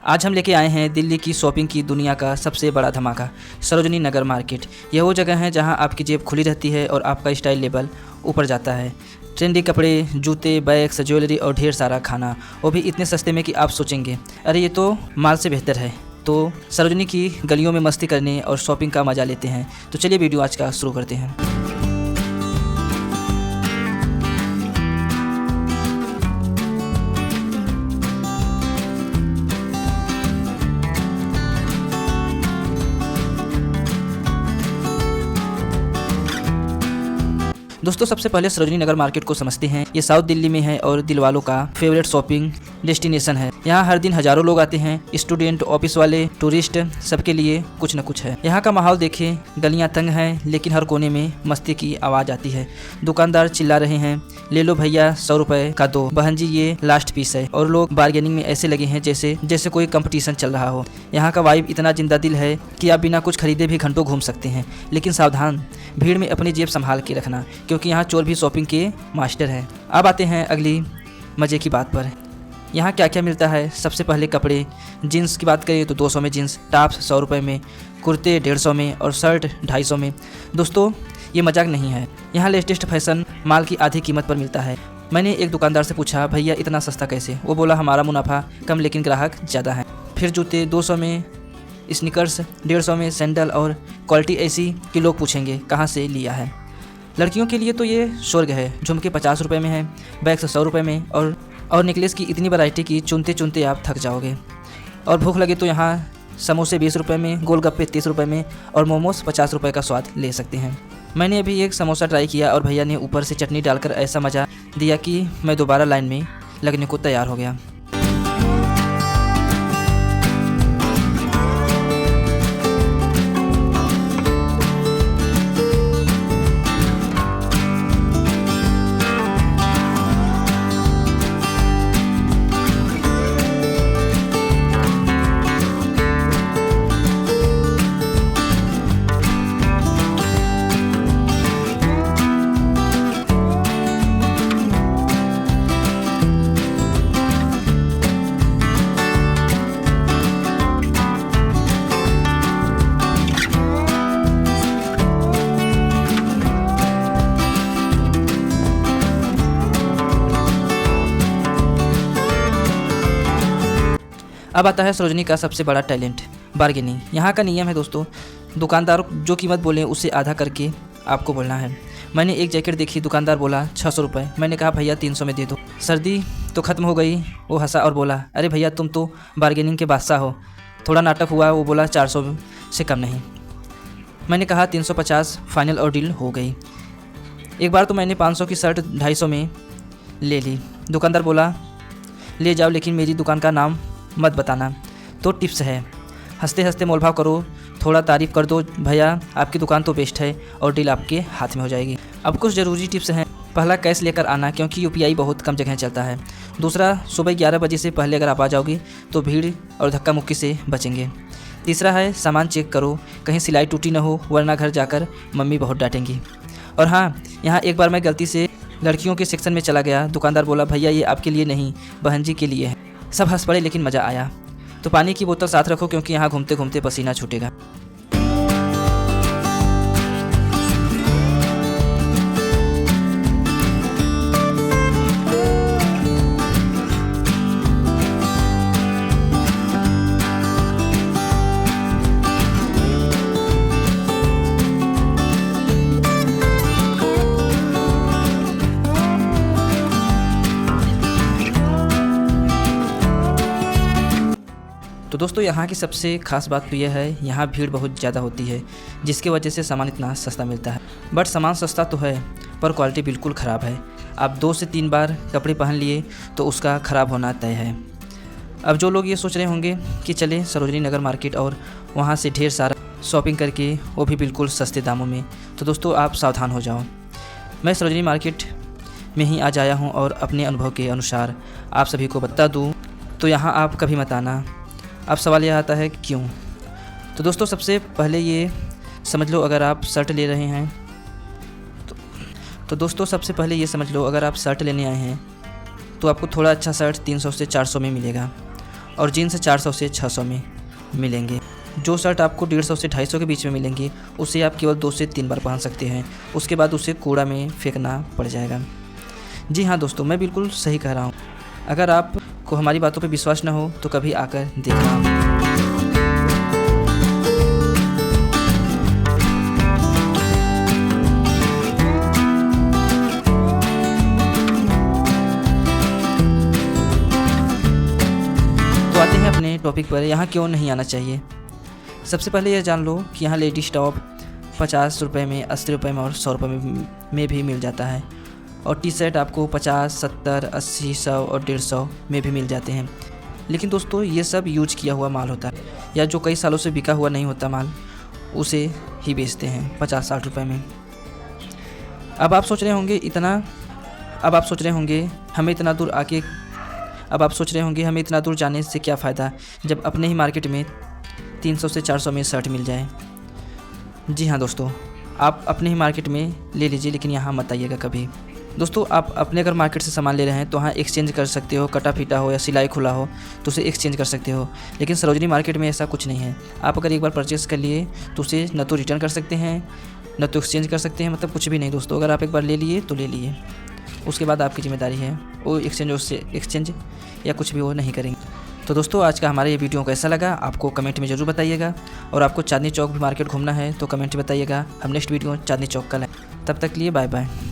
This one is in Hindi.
आज हम लेके आए हैं दिल्ली की शॉपिंग की दुनिया का सबसे बड़ा धमाका, सरोजनी नगर मार्केट। यह वो जगह है जहां आपकी जेब खुली रहती है और आपका स्टाइल लेवल ऊपर जाता है। ट्रेंडी कपड़े, जूते, बैग्स, ज्वेलरी और ढेर सारा खाना, वो भी इतने सस्ते में कि आप सोचेंगे अरे ये तो माल से बेहतर है। तो सरोजनी की गलियों में मस्ती करने और शॉपिंग का मज़ा लेते हैं। तो चलिए वीडियो आज का शुरू करते हैं। दोस्तों सबसे पहले सरोजनी नगर मार्केट को समझते हैं। ये साउथ दिल्ली में है और दिल वालों का फेवरेट शॉपिंग डेस्टिनेशन है। यहाँ हर दिन हजारों लोग आते हैं। स्टूडेंट, ऑफिस वाले, टूरिस्ट, सबके लिए कुछ न कुछ है। यहाँ का माहौल देखें, गलियाँ तंग हैं लेकिन हर कोने में मस्ती की आवाज़ आती है। दुकानदार चिल्ला रहे हैं, ले लो भैया 100 रुपए का दो, बहन जी ये लास्ट पीस है। और लोग बार्गेनिंग में ऐसे लगे हैं जैसे कोई कंपटीशन चल रहा हो। यहाँ का वाइब इतना जिंदा दिल है कि आप बिना कुछ खरीदे भी घंटों घूम सकते हैं। लेकिन सावधान, भीड़ में अपनी जेब संभाल के रखना, क्योंकि यहाँ चोर भी शॉपिंग के मास्टर हैं। अब आते हैं अगली मज़े की बात पर। यहाँ क्या क्या मिलता है। सबसे पहले कपड़े, जीन्स की बात करें तो 200 में जीन्स, टॉप्स 100 रुपये में, कुर्ते 150 में और शर्ट 250 में। दोस्तों ये मजाक नहीं है, यहाँ लेटेस्ट फैशन माल की आधी कीमत पर मिलता है। मैंने एक दुकानदार से पूछा, भैया इतना सस्ता कैसे? वो बोला, हमारा मुनाफा कम लेकिन ग्राहक ज़्यादा है। फिर जूते 200 में, स्नीकर्स 150 में, सैंडल और क्वालिटी ऐसी कि लोग पूछेंगे कहाँ से लिया है। लड़कियों के लिए तो ये स्वर्ग है। झुमके 50 रुपये में है, बैग्स 100 रुपये में और नेकलेस की इतनी वैरायटी की चुनते चुनते आप थक जाओगे। और भूख लगे तो यहाँ समोसे 20 रुपये में, गोलगप्पे 30 रुपये में और मोमोज 50 रुपये का स्वाद ले सकते हैं। मैंने अभी एक समोसा ट्राई किया और भैया ने ऊपर से चटनी डालकर ऐसा मज़ा दिया कि मैं दोबारा लाइन में लगने को तैयार हो गया। अब आता है सरोजनी का सबसे बड़ा टैलेंट, बार्गेनिंग। यहाँ का नियम है दोस्तों, दुकानदार जो कीमत बोले उससे आधा करके आपको बोलना है। मैंने एक जैकेट देखी, दुकानदार बोला 600 रुपये। मैंने कहा भैया 300 में दे दो। सर्दी तो ख़त्म हो गई। वो हंसा और बोला, अरे भैया तुम तो बार्गेनिंग के बादशाह हो। थोड़ा नाटक हुआ, वो बोला 400 से कम नहीं। मैंने कहा 350 फाइनल और डील हो गई। एक बार तो मैंने 500 की शर्ट 250 में ले ली। दुकानदार बोला, ले जाओ लेकिन मेरी दुकान का नाम मत बताना। तो टिप्स है, हंसते हंसते मोलभाव करो, थोड़ा तारीफ़ कर दो, भैया आपकी दुकान तो बेस्ट है और डील आपके हाथ में हो जाएगी। अब कुछ ज़रूरी टिप्स हैं। पहला, कैश लेकर आना, क्योंकि यूपीआई बहुत कम जगह चलता है। दूसरा, सुबह 11 बजे से पहले अगर आप आ जाओगे तो भीड़ और धक्का मुक्की से बचेंगे। तीसरा है, सामान चेक करो, कहीं सिलाई टूटी ना हो, वरना घर जाकर मम्मी बहुत डांटेंगी। और हाँ, यहाँ एक बार मैं गलती से लड़कियों के सेक्शन में चला गया। दुकानदार बोला, भैया ये आपके लिए नहीं, बहन जी के लिए है। सब हंस पड़े लेकिन मज़ा आया। तो पानी की बोतल साथ रखो, क्योंकि यहाँ घूमते घूमते पसीना छूटेगा। तो दोस्तों यहाँ की सबसे खास बात तो यह है, यहाँ भीड़ बहुत ज़्यादा होती है, जिसकी वजह से सामान इतना सस्ता मिलता है। बट सामान सस्ता तो है पर क्वालिटी बिल्कुल ख़राब है। आप 2 से 3 बार कपड़े पहन लिए तो उसका ख़राब होना तय है। अब जो लोग ये सोच रहे होंगे कि चले सरोजनी नगर मार्केट और वहाँ से ढेर सारा शॉपिंग करके, वो भी बिल्कुल सस्ते दामों में, तो दोस्तों आप सावधान हो जाओ। मैं सरोजनी मार्केट में ही आज आया हूँ और अपने अनुभव के अनुसार आप सभी को बता दूँ, तो यहाँ आप कभी मत आना। अब सवाल यह आता है क्यों? तो दोस्तों सबसे पहले ये समझ लो, अगर आप शर्ट ले रहे हैं तो दोस्तों सबसे पहले ये समझ लो, अगर आप शर्ट लेने आए हैं तो आपको थोड़ा अच्छा शर्ट 300 से 400 में मिलेगा। और जीन्स 400 से 600 में मिलेंगे। जो शर्ट आपको 150 से 250 के बीच में मिलेंगी उसे आप केवल 2 से 3 बार पहन सकते हैं, उसके बाद उसे कूड़ा में फेंकना पड़ जाएगा। जी हाँ दोस्तों, मैं बिल्कुल सही कह रहा हूँ। अगर आपको हमारी बातों पे विश्वास न हो तो कभी आकर देखना। तो आते हैं अपने टॉपिक पर, यहाँ क्यों नहीं आना चाहिए। सबसे पहले यह जान लो कि यहाँ लेडीज़ टॉप 50 रुपये में, 80 रुपये में और 100 रुपये में भी मिल जाता है। और टी शर्ट आपको 50, 70, 80, 100 और 150 में भी मिल जाते हैं। लेकिन दोस्तों ये सब यूज किया हुआ माल होता है, या जो कई सालों से बिका हुआ नहीं होता माल, उसे ही बेचते हैं 50-60 रुपये में। अब आप सोच रहे होंगे हमें इतना दूर जाने से क्या फ़ायदा जब अपने ही मार्केट में 300 से 400 में शर्ट मिल जाए। जी हाँ दोस्तों, आप अपने ही मार्केट में ले लीजिए, लेकिन यहाँ मत आइएगा कभी। दोस्तों आप अपने अगर मार्केट से सामान ले रहे हैं तो हाँ एक्सचेंज कर सकते हो, कटा फीटा हो या सिलाई खुला हो तो उसे एक्सचेंज कर सकते हो। लेकिन सरोजनी मार्केट में ऐसा कुछ नहीं है। आप अगर एक बार परचेस कर लिए तो उसे न तो रिटर्न कर सकते हैं न तो एक्सचेंज कर सकते हैं, मतलब कुछ भी नहीं दोस्तों। अगर आप एक बार ले लिए तो ले लिए, उसके बाद आपकी जिम्मेदारी है। वो एक्सचेंज या कुछ भी वो नहीं करेंगे। तो दोस्तों आज का हमारा ये वीडियो कैसा लगा आपको कमेंट में ज़रूर बताइएगा। और आपको चांदनी चौक भी मार्केट घूमना है तो कमेंट में बताइएगा। हम नेक्स्ट वीडियो चांदनी चौक का लाएं। तब तक के लिए बाय बाय।